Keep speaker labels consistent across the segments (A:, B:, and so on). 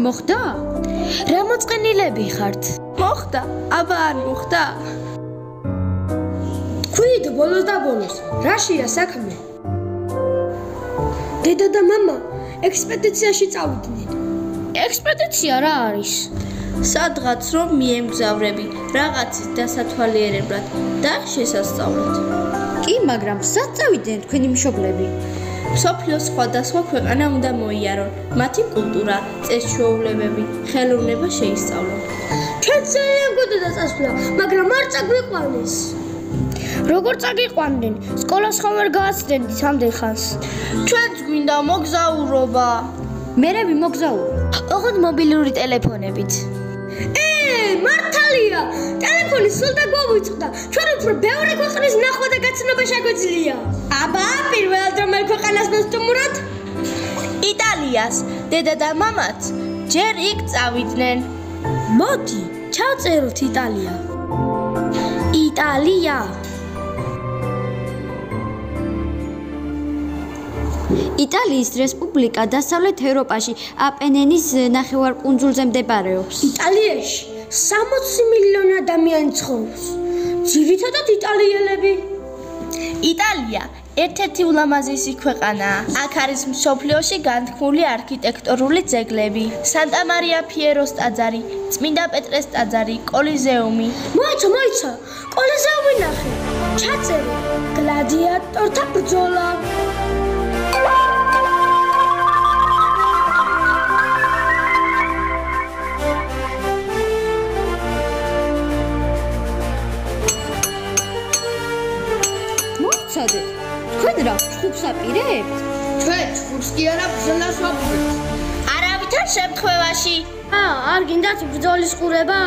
A: მოხდა? რა მოწყენილები ხართ?
B: მოხდა, აბა არ მოხდა?
C: თქვით ბოლოს და ბოლოს, რაშია საქმე? დედა და მამა ექსპედიციაში წავიდნენ.
A: ექსპედიცია რა არის?
B: სადღაც რომ მიემგზავრები, რაღაცის დასათვალიერებლად და შესასწავლად.
A: კი, მაგრამ სად წავიდნენ თქვენი მშობლები?
B: მსოფლიოს სხვადასხვა ქვეყანა უნდა მოიარონ, მათი კულტურა, წესჩვეულებები, ხელოვნება შეისწავლონ.
C: ჩვენ ძალიან გვინდა წასვლა, მაგრამ არ წაგვიყვანეს.
A: როგორ წაგიყვანდნენ? სკოლას ხომ არ გააცდენთ ამდენ ხანს?
B: ჩვენც გვინდა მოგზაურობა.
A: მერე ვიმოგზაურო. ოღონდ მობილური ტელეფონებით.
C: მართალია, ტელეფონი სულ და გვავიწყდა. ჩვენ უფრო ბევრი ქვეყნის ნახვა და გაცნობა შეგვეძლია. აბა, პირველად რომელ ქვეყანას მოსტუმროთ?
B: იტალიას. დედა და მამაც ჯერ იქ წავიდნენ.
C: მოდი, ჩავწეროთ იტალია. იტალია.
A: იტალიის რესპუბლიკა დასავლეთ ევროპაში, აპენინის ნახევარკუნძულზე მდებარეობს.
C: იტალიაში 60 მილიონი ადამიანი ცხოვრობს. ძირითადად იტალიელები.
B: იტალია ერთ-ერთი ულამაზესი ქვეყანაა. აქ არის მსოფლიოში განთქმული არქიტექტურული ძეგლები. სანტა მარია ფიეროს ტაძარი, წმინდა პეტრეს ტაძარი, კოლიზეუმი.
C: მოიცა, კოლიზეუმი ნახე. ჩაწერე გლადიატორთა ბრძოლა.
A: თქვენ რა ჯგუფს აპირებთ?
C: ჩვენ ჯგუფს კი არა ბრძოლას ვაპირებთ.
B: არავითარ შემთხვევაში.
C: არ გინდათ ბრძოლის ყურება?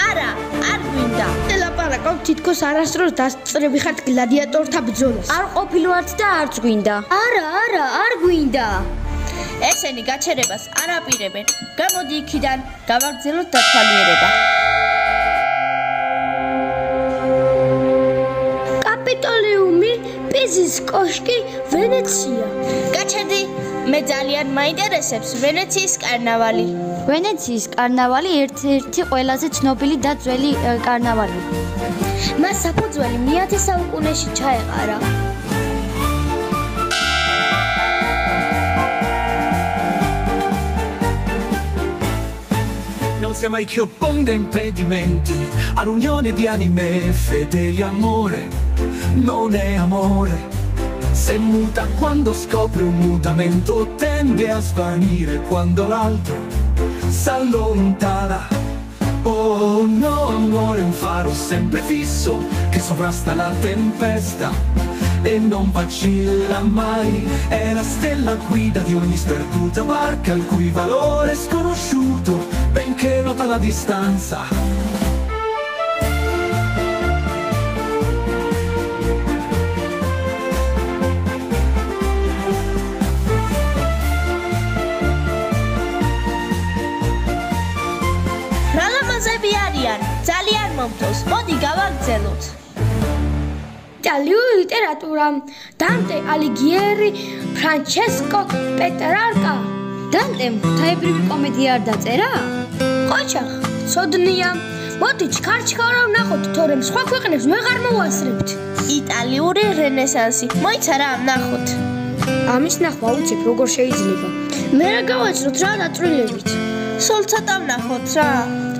B: არა, არ გვინდა.
C: ელაპარაკობ თითქოს არასდროს დასწრები ხართ გლადიატორთა ბრძოლას.
A: არ ყოფილვართ და არც გვინდა. არა, არ გვინდა.
B: ესენი გაჩერებას არ აპირებენ. გამოდი იქიდან, გავაგრძელოთ დათვალიერება.
C: კაპიტოლიუმი, პიზის კოშკი, ვენეცია.
B: გაჩერდი, მე ძალიან მაინტერესებს ვენეციის კარნავალი.
A: ვენეციის კარნავალი ერთ-ერთი ყველაზე ცნობილი და ძველი კარნავალია.
C: მას საფუძველი მე-10 საუკუნეში ჩაეყარა.
D: Non sia mai che opponga impedimenti all'unione di anime fedeli. Amore non è amore, se muta quando scopre un mutamento, tende a svanire quando l'altro s'allontana. Oh no, amore è un faro sempre fisso che sovrasta la tempesta e non vacilla mai. È la stella guida di ogni sperduta barca, il cui valore è sconosciuto, benché nota la distanza.
B: რალამაზები არიან, ძალიან მომწონს. მოდი გავაგრძელოთ.
C: იტალიური ლიტერატურა. დანტე ალიგიერი, ფრანჩესკო პეტრარკა.
A: დანტემ ღვთაებრივი კომედია არ დაწერა?
C: ყოჩახ, ცოდნია. მოდი ჩქარ-ჩქარა ვნახოთ, თორემ სხვა ქვეყნებს ვეღარ მოვასწრებთ.
B: იტალიური რენესანსი. მოიცა რა ვნახოთ.
C: ამის ნახვა უცებ როგორ შეიძლება. მე რა გავაჭროთ რა დაწვრილებით.
B: სულ ცოტა ვნახოთ რა.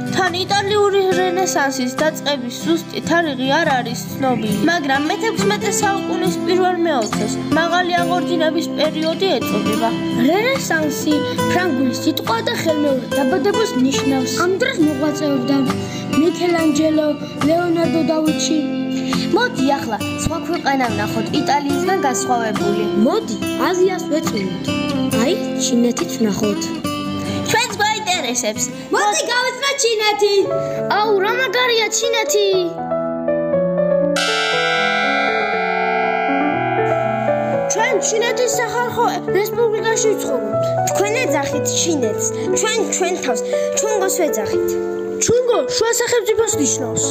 B: თან იტალიური რენესანსის დაწყების ზუსტი თარიღი არ არის ცნობილი, მაგრამ მე-16 საუკუნის პირველ მეოთეს მაღალი აღორძინების პერიოდი ეწოდება.
C: რენესანსი ფრანგული სიტყვა და ხელმეორე დაბადებას ნიშნავს. ამ დროს მოღვაწეობდა მიქელანჯელო, ლეონარდო და ვინჩი.
A: მოდი ახლა სხვა ქვეყანა ვნახოთ, იტალიისგან განსხვავებული.
C: მოდი აზიას ვეწვიოთ. აი, ჩინეთიც ვნახოთ.
B: ჩვენს გვაინტერესებს.
C: მოდი გავეცნოთ ჩინეთი.
A: აუ, რა მაგარია ჩინეთი.
C: ჩვენ ჩინეთის სახალხო რესპუბლიკაში ვცხოვრობთ.
E: თქვენ ეძახით ჩინეთს, ჩვენ თავს, ჩვენ გოს ვეძახით.
C: ჩუნგო შუა სახელმწიფოს ნიშნავს.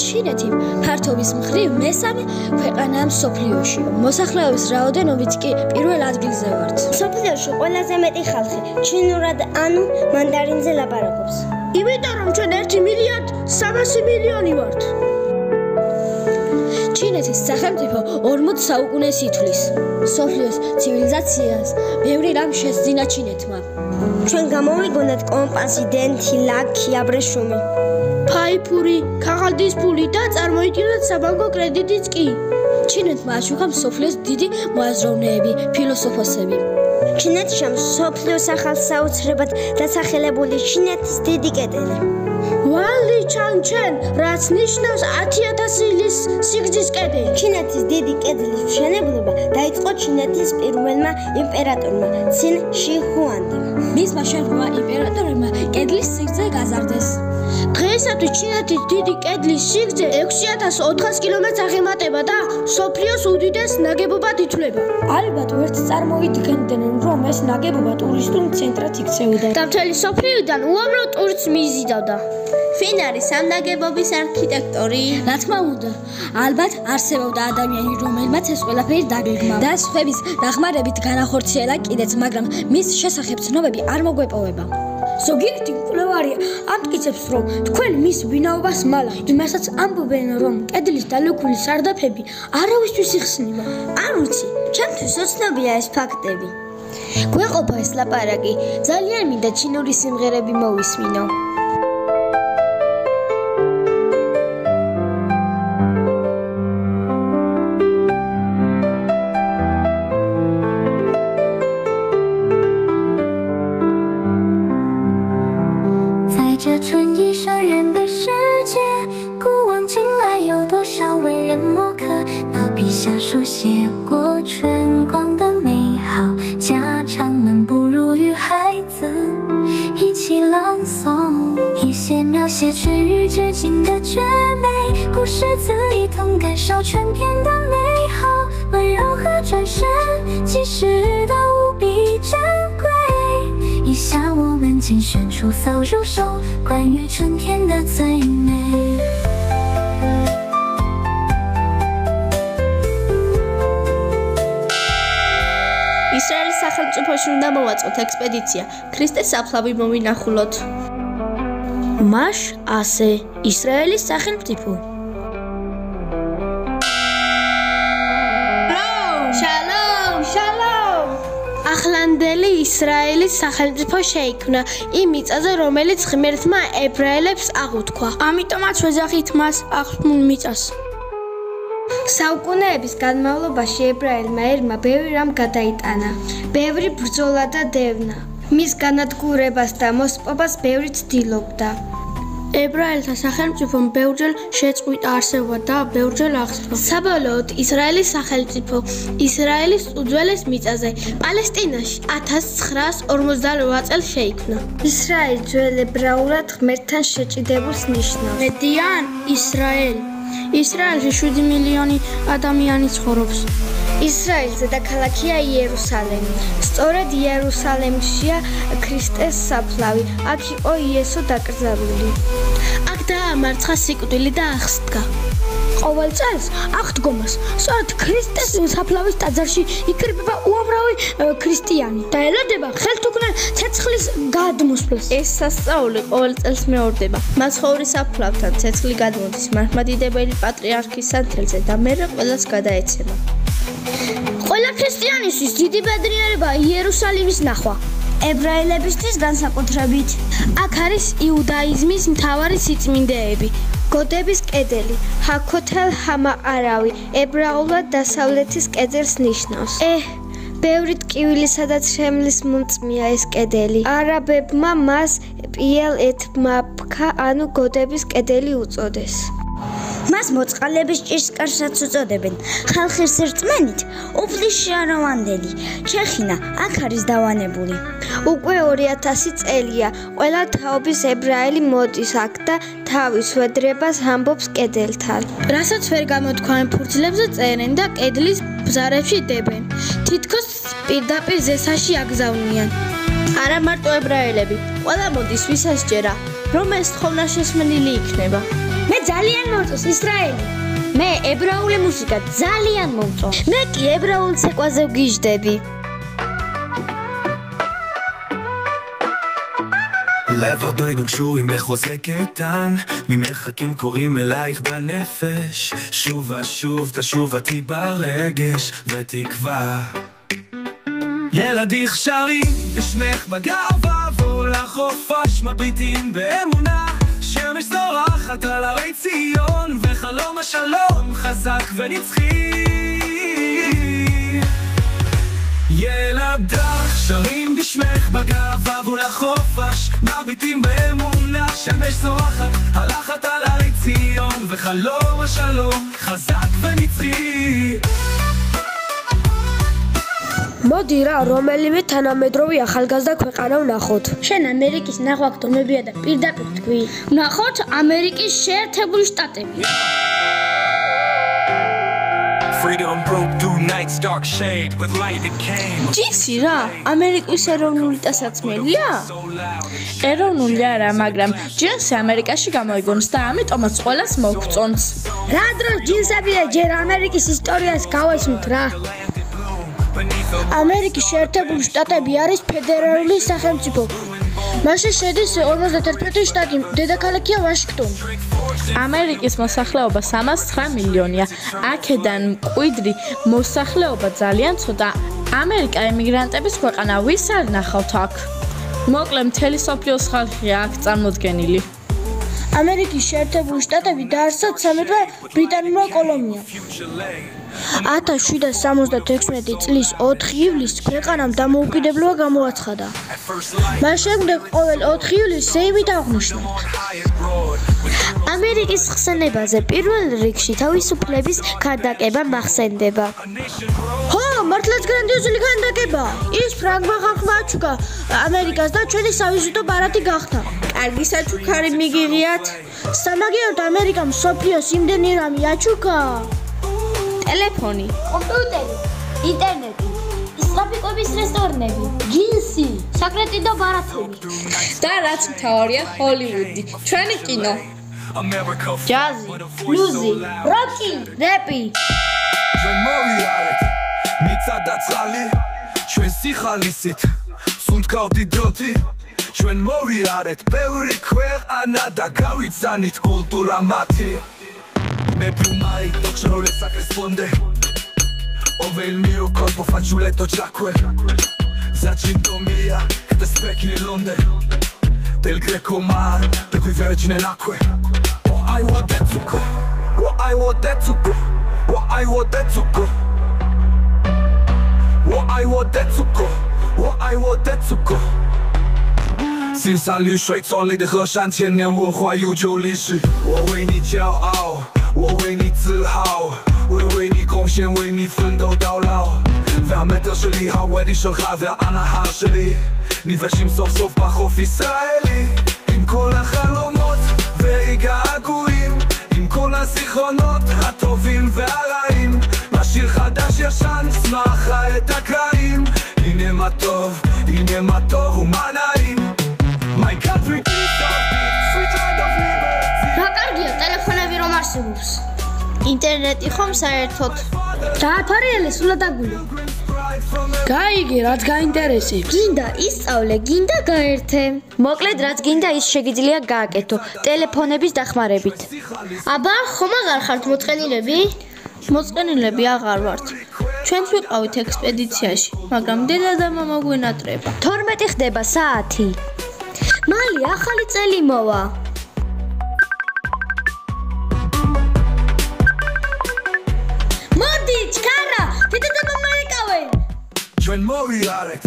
E: ჩინეთი ფართობის მხრივ მესამე ქვეყანაა მსოფლიოში. მოსახლეობის რაოდენობით კი პირველ ადგილზე ვართ.
F: მსოფლიოში ყველაზე მეტი ხალხი ჩინურად ანუ მანდარინზე ლაპარაკობს.
C: იმიტომ რომ ჩვენ 1,300,000,000 ვართ.
E: ჩინეთის სახელმწიფო 40 საუკუნეს ითვლის. მსოფლიოს ცივილიზაციას ბევრი რამ შესძინა ჩინეთმა.
F: ჩვენ გამოვიგონოთ კომპასი, დენთი, ლაქი, აბრეშუმი.
C: ფაიფური, ქაღალდის ფული და წარმოიდგინოთ საბანკო კრედიტიც კი.
E: ჩინეთმა აშუქა მსოფლიოს დიდი მოაზროვნეები, ფილოსოფოსები.
F: ჩინეთში მსოფლიოს ახალ საოცრებად დასახელებული ჩინეთის დიდი კედელი.
C: ვალი ჩანჩენ, რაც ნიშნავს 10,000 სიგრძის კედელი.
F: ჩინეთის დიდი კედლის მშენებლობა დაიწყო ჩინეთის პირველმა იმპერატორმა ცინ შიხუანდიმ.
E: მისმა შემდგომმა იმპერატორებმა კედლის სიგრძე გაზარდეს.
C: დღეისათვის ჩინეთის დიდი კედლის სიგრძე 6,400 კილომეტრს აღემატება და მსოფლიოს უდიდეს ნაგებობად ითვლება.
E: ალბათ ვერც წარმოვიდგენდნენ, რომ ეს ნაგებობა ტურისტულ ცენტრად იქცეოდა.
C: და მთელი მსოფლიოდან უამრავ ტურისტს მიიზიდავდა.
B: ვინ არის ამ ნაგებობის არქიტექტორი?
E: რა თქმა უნდა, ალბათ არსებობდა ადამიანი, რომელმაც ეს ყველაფერი დაგეგმა და სხვების დახმარებით განახორციელა კიდეც, მაგრამ მის შესახებ ცნობები არ მოგვეპოვება.
C: ზოგიერთი მკვლევარი ამტკიცებს, რომ თქვენ მის ვინაობას მალავთ, იმასაც ამბობენ, რომ კედლის დალექვილი სარდაფები არავისთვის იხსნება.
F: არ ვიცი, ჩემთვის უცნობია ეს ფაქტები.
A: გვეყოფა ეს ლაპარაკი. ძალიან მინდა ჩინური სიმღერები მოვისმინო.
G: 写春日至今的绝美，故事字里同感受全篇的美好，温柔和转身，即时的无比珍贵。以下我们精选出搜入手，关于春天的最美。
B: ისრაელის სახელმწიფოში უნდა მოვაწყოთ ექსპედიცია, ქრისტეს საფლავი მოვინახულოთ.
C: მას ასე ისრაელის სახელმწიფო. შალომ. ახლანდელი ისრაელის სახელმწიფო შეიქმნა იმ მიწაზე, რომელიც ღმერთმა ებრაელებს აღუთქვა. ამიტომაც ვეძახით მას აღთქმულ მიწას.
A: საუკუნეების განმავლობაში ებრაელმა ერმა ბევრი რამ გადაიტანა. ბევრი ბრძოლა და დევნა. მის განადგურებას და მოსპობას ბევრი ცდილობდა.
C: ებრაელთა სახელმწიფომ ბევრჯერ შეწყვიტა არსებობა და ბევრჯერ აღსდგა.
B: საბოლოოდ ისრაელის სახელმწიფო ისრაელის უძველეს მიწაზე, პალესტინაში 1948 წელს შეიქმნა.
A: ისრაელი ძველ ებრაულად ღმერთთან შეჭიდებულს ნიშნავს.
C: მედიან ისრაელი. ისრაელში 7 მილიონი ადამიანი ცხოვრობს.
A: ისრაელის დედაქალაქია იერუსალემი. სწორედ იერუსალემშია ქრისტეს საფლავი. აქ იყო იესო დაკრძალული.
B: აქ დაამარცხა სიკვდილი და აღსდგა.
C: ყოველ წელს აღდგომას სწორედ ქრისტეს საფლავის ტაძარში იკრიბება უამრავი ქრისტიანი და ელოდება ხელთუქმნელ ცეცხლის გადმოსვლას.
B: ეს სასწაული ყოველ წელს მეორდება. მაცხოვრის საფლავთან ცეცხლი გადმოდის მართლმადიდებელი პატრიარქის სანთელზე და მერე ყველას გადაეცემა.
C: ყველა ქრისტიანისთვის დიდი ბედნიერება იერუსალიმის ნახვა.
F: ებრაელებისთვის განსაკუთრებით.
A: აქ არის იუდაიზმის მთავარი სიწმინდეები. გოდების კედელი, ჰაქოთელ ჰამაყარავი, ებრაულად დასავლეთის კედელს ნიშნავს. ბევრი ტკივილისა და ცრემლის მომწმია ეს კედელი. არაბებმა მას პიელ ეთმაფქა, ანუ გოდების კედელი უწოდეს.
F: მას მოწყალების ჭიშკარსაც უწოდებენ. ხალხის რწმენით, უფლის შეარავანდელი ჩეხინა აქ არის დავანებული.
A: უკვე 2000 წელია, ყველა თაობის ებრაელი მოდის აქ და თავის ვედრებას ამბობს კედელთან.
C: რასაც ვერ გამოთქვამენ ფურცლებზე წერენ და კედლის ბზარებში დებენ. თითქოს პირდაპირ ზესაში აგზავნიან.
B: არა მარტო ებრაელები, ყველა მოდის ვისაც ჯერა. რომ ეს თხოვნა შესმენილი იქნება.
C: მე ძალიან მომწონს ისრაელი.
F: მე ებრაული მუსიკა ძალიან მომწონს. მე კი ებრაულ ცეკვაზე ვგიჟდები.
D: לב הדרגון שוי מחוזק איתן ממרחקים קוראים אלייך בנפש שוב ושוב תשובתי ברגש ותקווה ילדיך שרים בשמך בגאווה ולחופש מביטים באמונה שמש זורחת על הרי ציון וחלום השלום חזק ונצחי ילדך שרים בשמך בגאווה ולחופש מביטים באמונה שמש זורחת הלכת על הרי ציון וחלום השלום חזק ונצחי
C: მოდი რა, რომელიმე თანამედროვე ახალგაზრდა ქვეყანა ვნახოთ. შენ ამერიკის ნახვა გტომებია და პირდაპირ თქვი.
A: ვნახოთ ამერიკის შეერთებული შტატები.
D: Freedom broke through night's dark shade with light it came.
B: ჯინსი რა, ამერიკის ეროვნული ტანსაცმელია? ეროვნული არა, მაგრამ ჯინსი ამერიკაში გამოიგონს და ამიტომაც ყველას მოგწონს.
C: რა დროს ჯინსები და ჯერ ამერიკის ისტორიას გავესმით რა.
A: ამერიკის შეერთებული შტატები არის ფედერალური სახელმწიფო. მასში შედის 51 შტატი, დედაქალაქია ვაშინგტონი.
B: ამერიკის მოსახლეობა 309 მილიონია. აქედან მკვიდრი მოსახლეობა ძალიან ცოტა. ამერიკა ემიგრანტების ქვეყანა, ვის არ ნახავთ აქ? მოკლედ მთელი სოფლიოს ხალხია აქ წარმოდგენილი.
A: ამერიკის შეერთებული შტატები დაარსდა 13 ბრიტანულმა კოლონიამ. 1776 წლის 4 ივლისს ქვეყანამ დამოუკიდებლობა გამოაცხადა. მას შემდეგ ყოველ 4 ივლისს სეიმით აღნიშნა. ამერიკის ხსენებაზე პირველ რიგში თავისუფლების ქანდაკება მახსენდება.
C: ხო, მართლაც გრანდიოზული ქანდაკება. ის ფრანგმა ხალხმა აჩუქა ამერიკას და ჩვენი სავიზიტო ბარათი გახდა.
B: კარგი საჩუქარი მიგიღიათ?
C: სამაგიეროდ ამერიკამ მსოფლიოს იმდენი რამე აჩუქა.
B: ტელეფონი,
E: კომპიუტერი, ინტერნეტი, ისლამიკობის რესტორნები, ჯინსი, საკრეტი და ბარათები.
B: და რაც მთავარია ჰოლივუდი, ჩვენი კინო. ჯაზი,
C: ბლუზი, როკი, რეპი.
D: ჩვენ მოვიარეთ მიწადა წყალი ჩვენ სიხალისით სუნთქავდით დროთი ჩვენ მოვიარეთ ბევრი ქვეყანა და გავიცანით კულტურა mati me plumai doctorul essa che risponde ove il mio corpo fagiuletto giacque zacinto mia che te specchi nell'onde del greco mar per cui vergine l'acque oh I want that zucco oh I want that zucco oh I want that zucco oh I want that zucco oh I want that zucco心山绿水壮丽的河山千年文化悠久历史我为你骄傲我为你自豪我为你贡献为你奋斗到老 והמת שלי הוודי שלך והאנהר שלי נפגשים סוף סוף בחוף ישראלי עם כל החלומות והגעגועים עם כל הזיכרונות הטובים והרעים משאיר חדש ישן צמח את הקרעים הנה מה טוב ומה נעים My country is so big sweet land of liberty
A: რა კარგია ტელეფონები რომ არსებობს.
B: ინტერნეტი ხომ საერთოდ?
C: დაათარიელე სულადაგული. გაიგე, რაც გაინტერესებს.
F: გინდა ისწავლე, გინდა გაერთე. მოკლედ რაც გინდა ის შეგიძლია გააკეთო ტელეფონების დახმარებით.
A: აბა, ხომ აღარ ხართ მოწყენილები?
B: მოწყენილები აღარ ვართ. ჩვენც ვიყავით ექსპედიციაში, მაგრამ დედა და მამა გვენატრება.
F: 12 ხდება საათი. მალე ახალი წელი მოვა.
C: მოდი, ჩქარა, დედა და მამა ეკავენ.
D: ჩვენ მოვიარეთ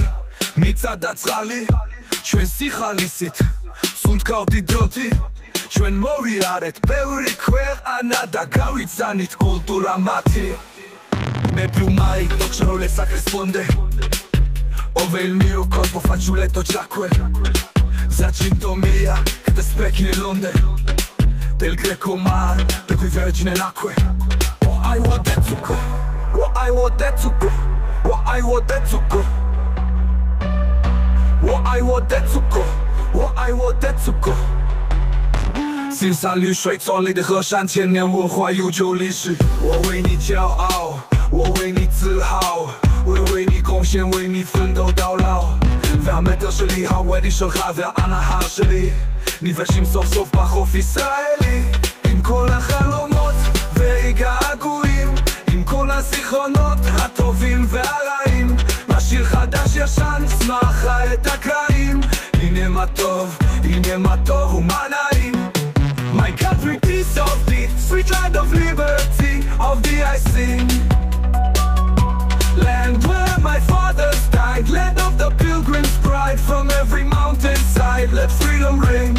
D: მიწადა წყალი ჩვენ სიხალისით სუნთქავდით დროთი ჩვენ მოვიარეთ ბევრი ქვეყანა და გავიცანით კულტურა mati me plumai doctorul essa che risponde ove il mio corpo fagiuletto giacque zacinto mia che te specchi nell'onde del greco mar per cui vergine l'acque oh I want that zucco oh I want that zucco oh I want that zucco oh I want that zucco oh I want that zucco 心山绿水壮丽的河山，千年文化悠久历史。我为你骄傲，我为你自豪，我为你贡献，为你奋斗到老。והאמת שלי, הוודי שלך וההנאה שלי נפגשים סוף סוף בחוף ישראלי עם כל החלומות והגעגועים, עם כל הזיכרונות הטובים והרעים. משיר חדש ישן, שמחה את הקרעים. הנה מה טוב, הנה מה טוב ומה נעים. My country piece of the sweet land of liberty of the I sing. Land where my fathers died, land of the pilgrim's pride. From every mountainside, let freedom ring.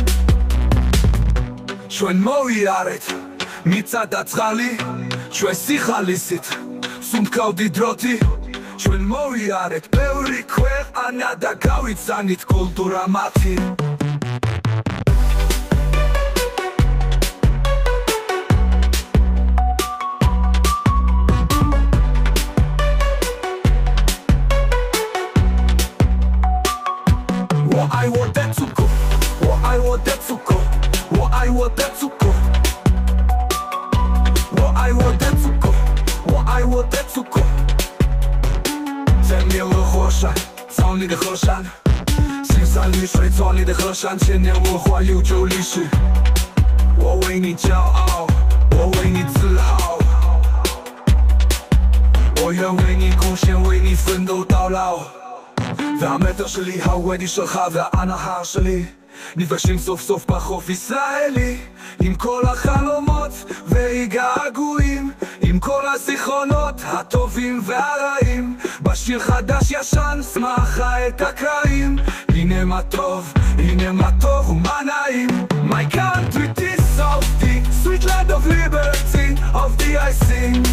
D: ჩვენ მოვიარეთ მიწა და წყალი, ჩვენ სიხალისით სუნთქავდი დროთი. ჩვენ მოვიარეთ ბევრი ქვეყანა და გავიცანით კულტურა მათი.我爱我的祖国，我爱我的祖国，我爱我的祖国，我爱我的祖国，我爱我的祖国。在灭了火山，藏你的河山，心山绿水壮丽的河山，千年文化悠久历史。我为你骄傲，我为你自豪，我愿为你贡献，为你奋斗到老。והאמת שלי, הוודי שלך וההנאה שלי נפגשים סוף סוף בחוף ישראלי עם כל החלומות והגעגועים, עם כל הזיכרונות הטובים והרעים. בשיר חדש ישן, שמחה את הקרעים. הנה מה טוב, הנה מה טוב ומה נעים. My country is of the sweet land of liberty of the I sing.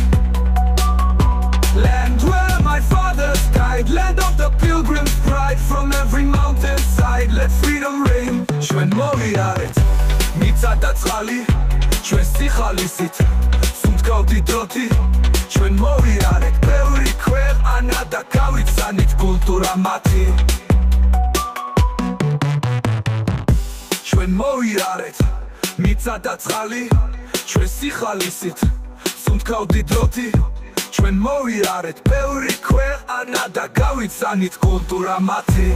D: Land where my fathers died, land of the pilgrim's pride. From every mountainside, let freedom ring. ჩვენ მოვიარეთ მიწა და წყალი, ჩვენ სიხალისით სუნთქავდი დროთი. ჩვენ მოვიარეთ ბევრი ქვეყანა და გავიცანით კულტურა მათი. ჩვენ მოვიარეთ მიწა და წყალი, ჩვენ სიხალისით სუნთქავდი დროთი. ჩვენ მოვიარეთ ბევრი ქვეყანა და გავიცანით კულტურა მათი.